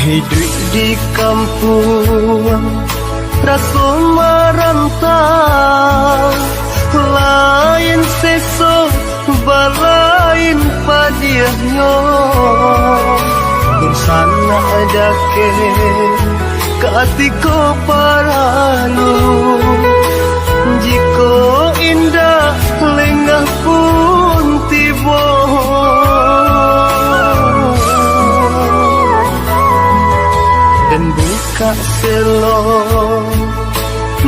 Hidup di kampung rasa merantau, lain sesok balain padiahnya. Bersana dake katiko paralu, jiko indah lengah pun tiba. Dan buka selo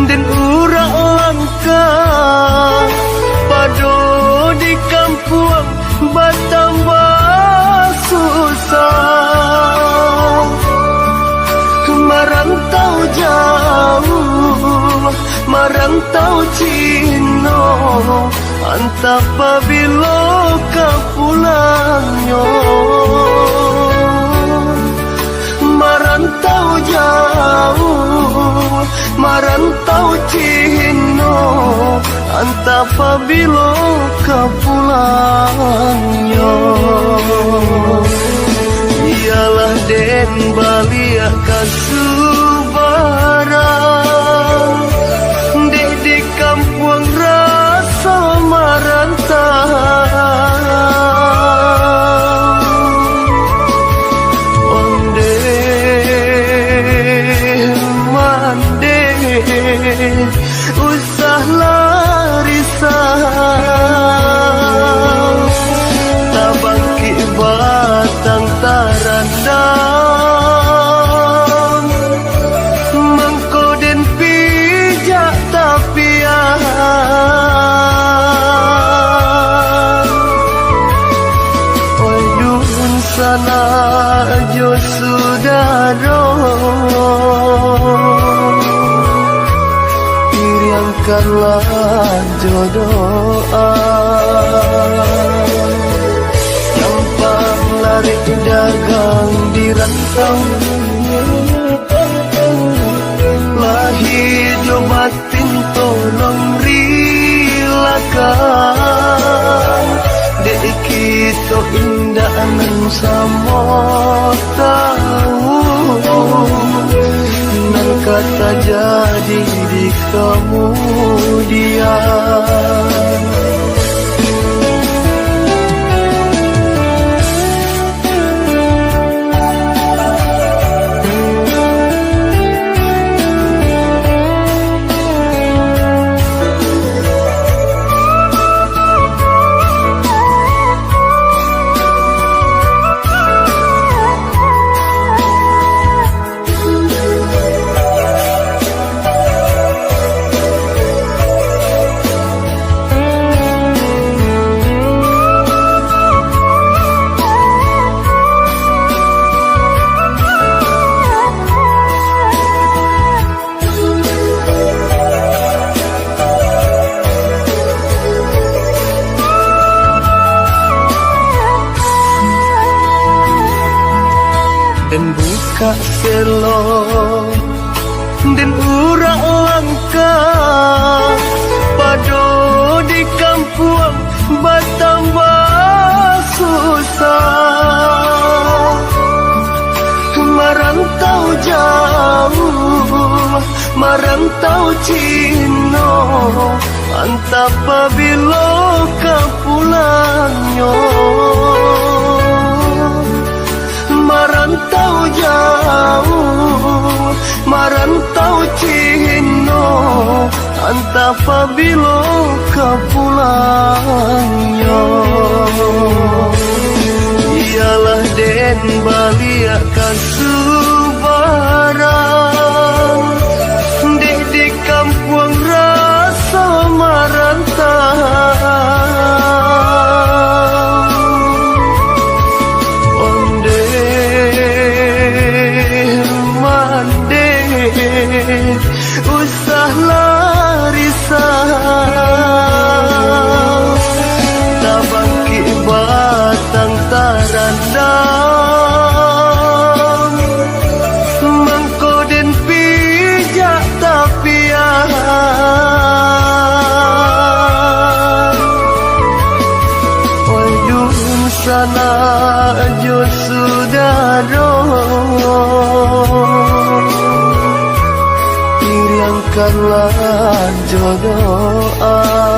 dan urak langka pado di kampung bertambah susah. Merantau jauh, merantau Cino, antap pabilo ka pulangnya. Merantau jauh, merantau Cino, antap pabilo ka pulangnya. Ialah den balia kasubaran, dek di kampung rasa merantau. Onde mande usah larisau, tabangki batang tarandang, mengkoden pijak tapian. Oyun sana jo sudaro, iriangkanlah jodoa. Gampang lari dagang di rantau, lahir jo batin tolong rilakan. Dek kita indah nan sama tahu, nan kata jadi di kemudian. Dan buka selo dan urak langka pado di kampung bertambah susah. Merantau jauh, merantau Cino, antap pabilo ka pulangnya. Merantau jauh, merantau Cino, antap pabilo ka pulangnya. Ialah den balia kasubaran, dek di kampung rasa merantau. Usah larisau, tabangki batang tarandang, mengkoden sana jo sudaro, hilangkanlah jodoh.